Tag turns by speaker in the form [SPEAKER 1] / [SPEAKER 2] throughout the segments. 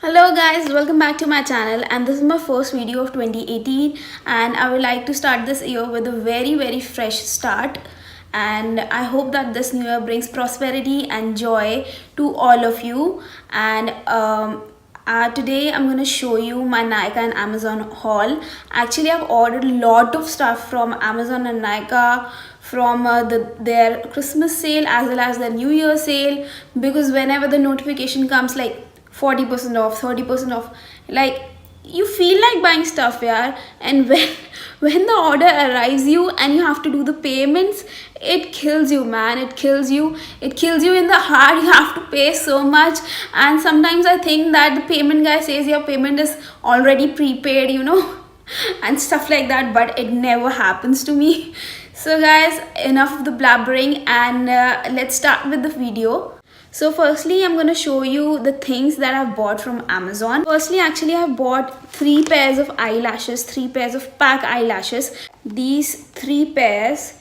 [SPEAKER 1] Hello guys, welcome back to my channel, and this is my first video of 2018, and I would like to start this year with a very fresh start, and I hope that this new year brings prosperity and joy to all of you. And today I'm going to show you my NYKAA and Amazon haul. Actually, I've ordered a lot of stuff from Amazon and NYKAA from their Christmas sale as well as their New Year sale, because whenever the notification comes like 40% off, 30% off, like you feel like buying stuff, yeah. And when the order arrives you and you have to do the payments, it kills you, man. It kills you in the heart. You have to pay so much, and sometimes I think that the payment guy says your payment is already prepaid, and stuff like that, but it never happens to me. So guys, enough of the blabbering, and let's start with the video. So firstly, I'm going to show you the things that I've bought from Amazon. Firstly, actually, I've bought 3 pairs of eyelashes, 3 pairs of pack eyelashes. These 3 pairs,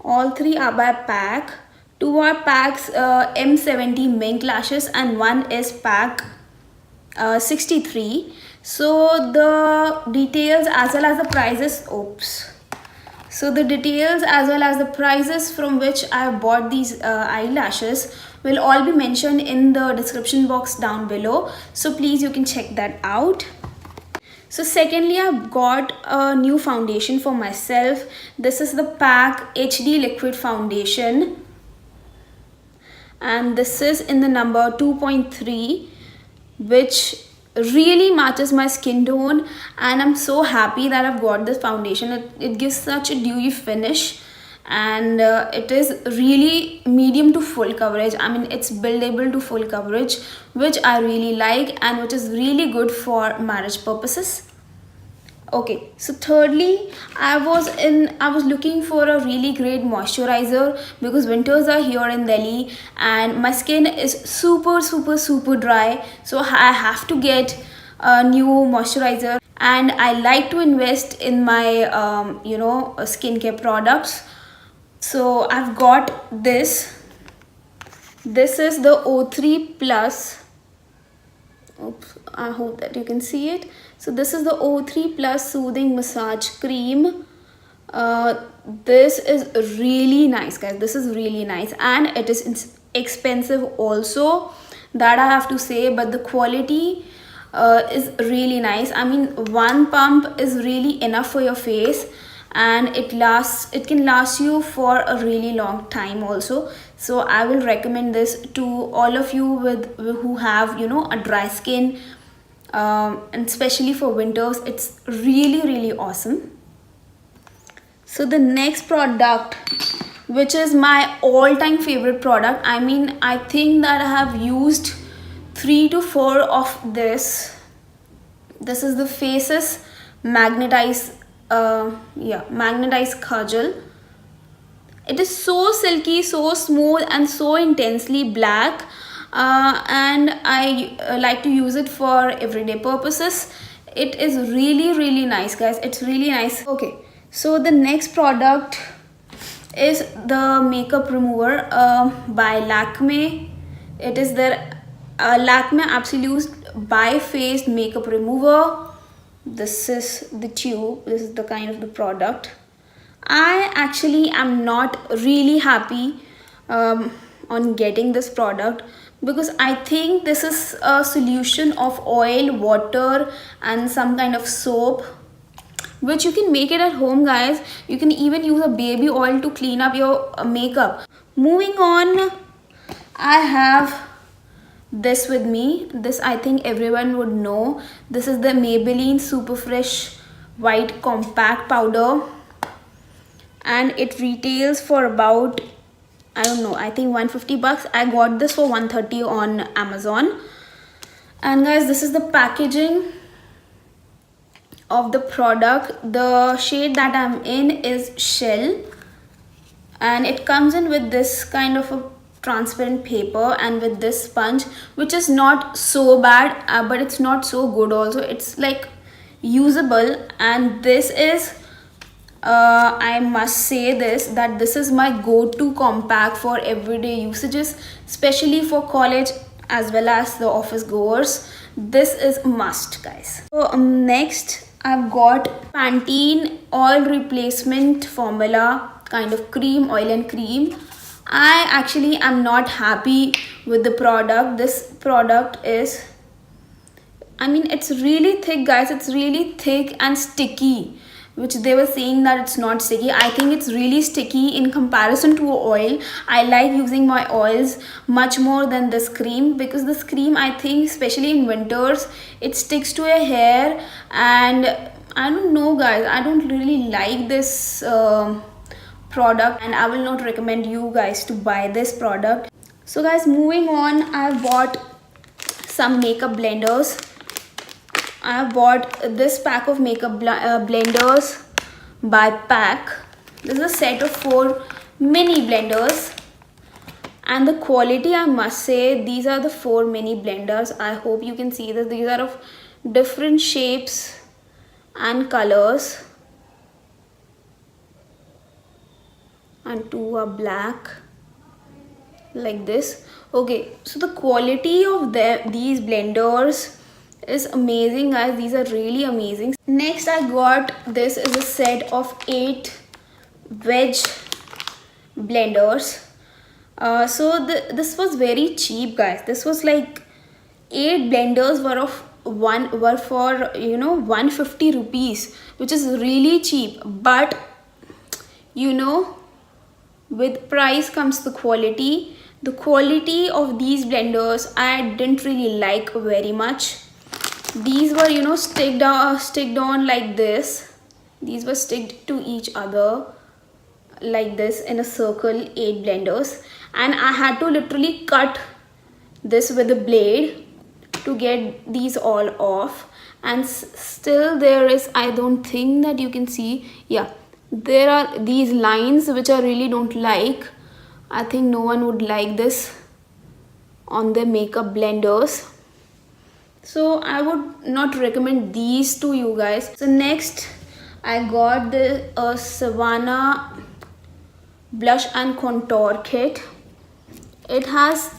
[SPEAKER 1] all 3 are by pack. 2 are packs M70 mink lashes and 1 is pack 63. So the details as well as the prices, So the details as well as the prices from which I bought these eyelashes will all be mentioned in the description box down below. So please, you can check that out. So secondly, I've got a new foundation for myself. This is the PAC HD Liquid Foundation. And this is in the number 2.3, which really matches my skin tone, and I'm so happy that I've got this foundation. It gives such a dewy finish, and it is really medium to full coverage. I mean, it's buildable to full coverage, which I really like and which is really good for marriage purposes. Okay, so thirdly, I was looking for a really great moisturizer because winters are here in Delhi and my skin is super dry, so I have to get a new moisturizer, and I like to invest in my skincare products. So I've got this is the O3 Plus. Oops, I hope that you can see it. So this is the O3 Plus Soothing Massage Cream. This is really nice, guys. This is really nice, and it is expensive also, that I have to say, but the quality is really nice. I mean, 1 pump is really enough for your face, and it can last you for a really long time also. So I will recommend this to all of you who have a dry skin, and especially for winters. It's really awesome. So the next product, which is my all-time favorite product, I mean, I think that I have used 3 to 4 of this is the Faces magneteyes kajal. It is so silky, so smooth, and so intensely black, and I like to use it for everyday purposes. It is really nice, guys. It's really nice. Okay, so the next product is the makeup remover by Lakme. It is their Lakme Absolute by Face makeup remover. This is the tube. This is the kind of the product. I actually am not really happy on getting this product, because I think this is a solution of oil, water, and some kind of soap, which you can make it at home, guys. You can even use a baby oil to clean up your makeup. Moving on, I have this with me. This I think everyone would know. This is the Maybelline Superfresh White Compact Powder, and it retails for about, I don't know, I think 150 bucks. I got this for 130 on Amazon. And guys, this is the packaging of the product. The shade that I'm in is Shell, and it comes in with this kind of a transparent paper and with this sponge, which is not so bad, but it's not so good also. It's like usable, and this is I must say that this is my go-to compact for everyday usages, especially for college. as well as the office goers. This is a must, guys. So next I've got Pantene oil replacement formula kind of cream, oil and cream. I actually am not happy with the product. This product is, I mean, it's really thick, guys. It's really thick and sticky, which they were saying that it's not sticky. I think it's really sticky in comparison to oil. I like using my oils much more than this cream, because this cream, I think, especially in winters, it sticks to your hair, and I don't know, guys, I don't really like this product, and I will not recommend you guys to buy this product. So guys, moving on, I bought some makeup blenders. I have bought this pack of makeup blenders by Pack. This is a set of 4 mini blenders, and the quality, I must say, these are the 4 mini blenders. I hope you can see this. These are of different shapes and colors, and 2 are black like this. Okay, so the quality of these blenders is amazing, guys. These are really amazing. Next I got, this is a set of 8 wedge blenders. So this was very cheap, guys. This was like 8 blenders were for 150 rupees, which is really cheap. But with price comes the quality. The quality of these blenders I didn't really like very much. These were sticked on like this. These were sticked to each other like this in a circle, 8 blenders, and I had to literally cut this with a blade to get these all off. And still there is, I don't think that you can see, yeah, there are these lines which I really don't like. I think no one would like this on their makeup blenders, so I would not recommend these to you guys. So next I got the Sivanna blush and contour kit. It has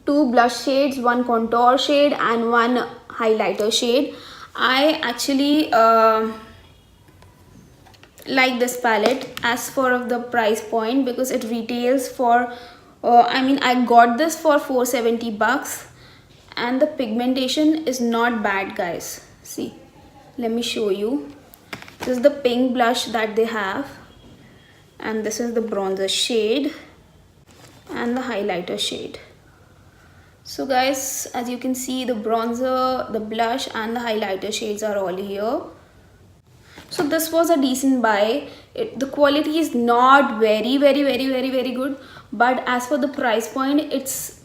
[SPEAKER 1] 2 blush shades, 1 contour shade and 1 highlighter shade. I actually like this palette as for the price point, because it retails for I got this for 470 bucks, and the pigmentation is not bad, guys. See, let me show you. This is the pink blush that they have, and this is the bronzer shade and the highlighter shade. So guys, as you can see, the bronzer, the blush and the highlighter shades are all here. So this was a decent buy. The quality is not very good, but as for the price point, it's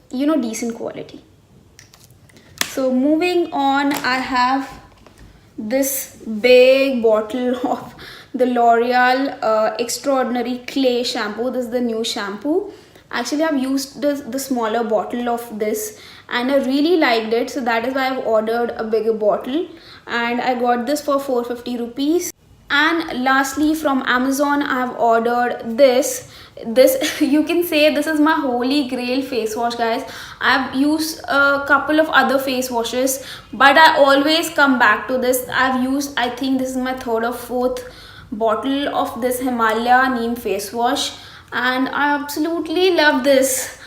[SPEAKER 1] decent quality. So moving on, I have this big bottle of the L'Oreal Extraordinary Clay shampoo. This is the new shampoo. Actually, I've used the smaller bottle of this and I really liked it, so that is why I've ordered a bigger bottle, and I got this for 450 rupees. And lastly, from Amazon, I have ordered this you can say this is my holy grail face wash, guys. I've used a couple of other face washes, but I always come back to this. I've used, I think this is my 3rd or 4th bottle of this Himalaya neem face wash, and I absolutely love this.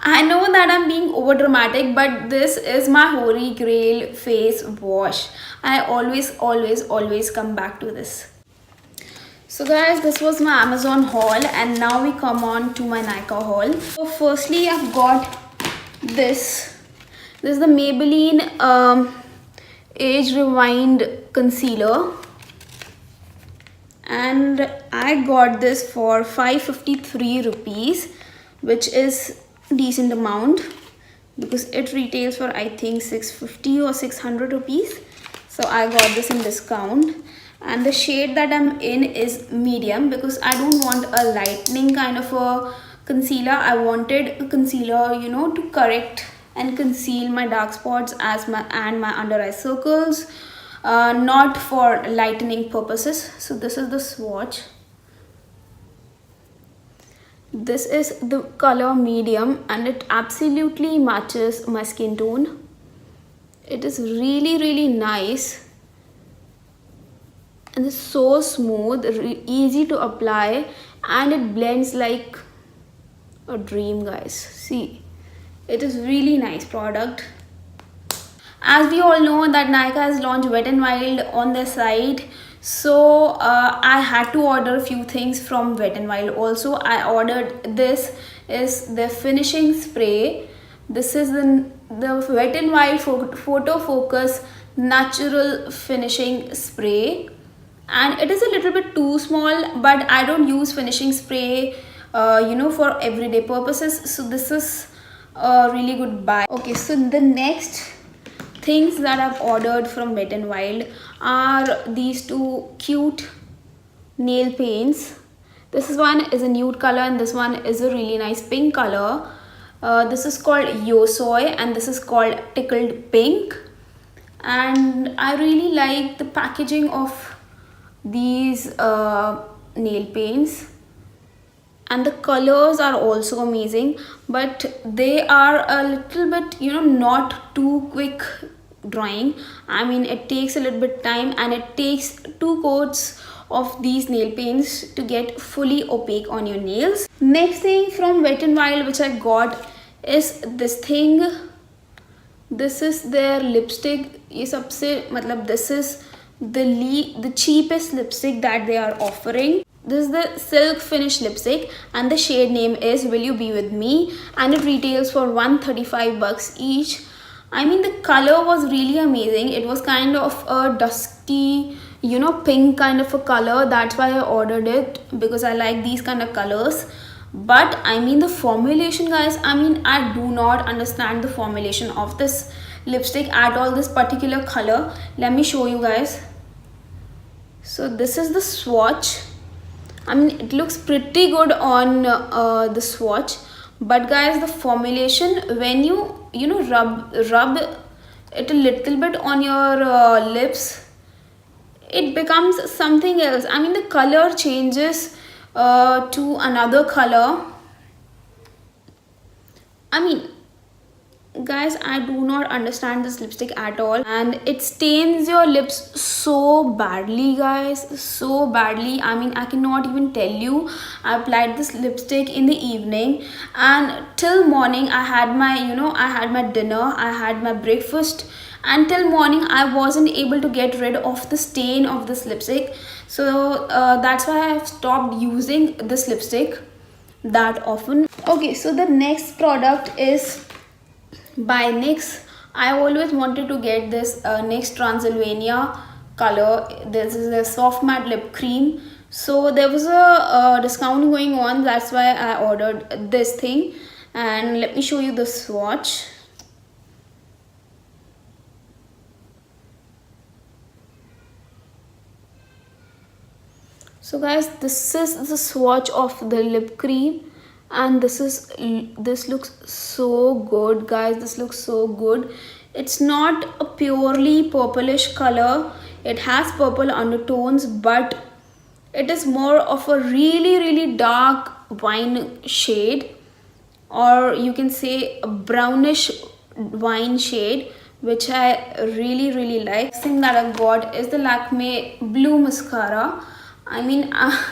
[SPEAKER 1] I know that I'm being over dramatic, but this is my holy grail face wash. I always come back to this. So guys, this was my Amazon haul, and now we come on to my NYKAA haul. So firstly, I've got this. This is the Maybelline Age Rewind Concealer, and I got this for 553 rupees, which is decent amount because it retails for I think 650 or 600 rupees. So I got this in discount, and the shade that I'm in is medium because I don't want a lightening kind of a concealer. I wanted a concealer, to correct and conceal my dark spots and my under eye circles, not for lightening purposes. So this is the swatch. This is the color medium and it absolutely matches my skin tone. It is really nice and it's so smooth, easy to apply, and it blends like a dream, guys. See, it is really nice product. As we all know that NYKAA has launched Wet n Wild on their site, so I had to order a few things from Wet n Wild. Also, I ordered this is the finishing spray. This is the Wet n Wild photofocus natural finishing spray, and it is a little bit too small, but I don't use finishing spray for everyday purposes, so this is a really good buy. Okay, so the next things that I've ordered from Wet n Wild are these two cute nail paints. This one is a nude color and this one is a really nice pink color. This is called Yo Soy and this is called Tickled Pink, and I really like the packaging of these nail paints, and the colors are also amazing, but they are a little bit not too quick drying. I mean, it takes a little bit time and it takes 2 coats of these nail paints to get fully opaque on your nails. Next thing from Wet n Wild which I got is this thing. This is their lipstick. This is the cheapest lipstick that they are offering. This is the silk finish lipstick and the shade name is Will You Be With Me, and it retails for 135 bucks each. I mean, the color was really amazing. It was kind of a dusty pink kind of a color. That's why I ordered it, because I like these kind of colors. But I mean, the formulation, guys, I mean, I do not understand the formulation of this lipstick at all, this particular color. Let me show you guys. So this is the swatch. I mean, it looks pretty good on the swatch, but guys, the formulation, when you rub it a little bit on your lips, it becomes something else. I mean, the color changes to another color. I mean, guys, I do not understand this lipstick at all, and it stains your lips so badly, guys, so badly. I mean, I cannot even tell you. I applied this lipstick in the evening and till morning I had my I had my dinner, I had my breakfast, and till morning I wasn't able to get rid of the stain of this lipstick. So that's why I've stopped using this lipstick that often. Okay, so the next product is by NYX. I always wanted to get this NYX Transylvania color. This is a soft matte lip cream, so there was a discount going on. That's why I ordered this thing, and let me show you the swatch. So guys, this is the swatch of the lip cream, and this looks so good, guys. This looks so good. It's not a purely purplish color. It has purple undertones, but it is more of a really dark wine shade, or you can say a brownish wine shade, which I really like. The thing that I got is the Lakme blue mascara. I mean, I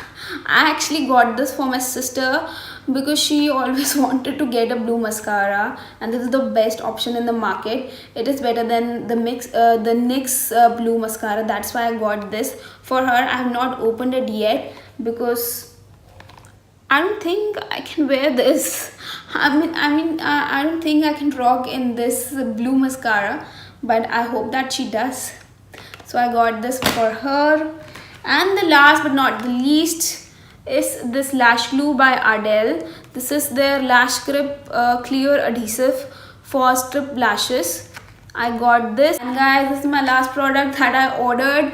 [SPEAKER 1] actually got this for my sister because she always wanted to get a blue mascara, and this is the best option in the market. It is better than the NYX blue mascara. That's why I got this for her. I have not opened it yet because I don't think I can wear this. I don't think I can rock in this blue mascara, but I hope that she does. So I got this for her. And the last but not the least is this lash glue by Ardell. This is their lash grip clear adhesive for strip lashes. I got this. And guys, this is my last product that I ordered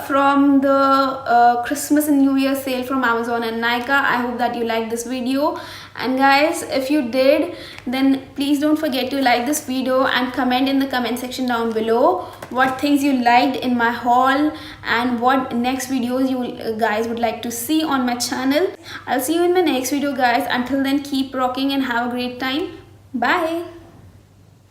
[SPEAKER 1] from the Christmas and New Year sale from Amazon and NYKAA. I hope that you liked this video. And guys, if you did, then please don't forget to like this video and comment in the comment section down below what things you liked in my haul and what next videos you guys would like to see on my channel. I'll see you in my next video, guys. Until then, keep rocking and have a great time. Bye.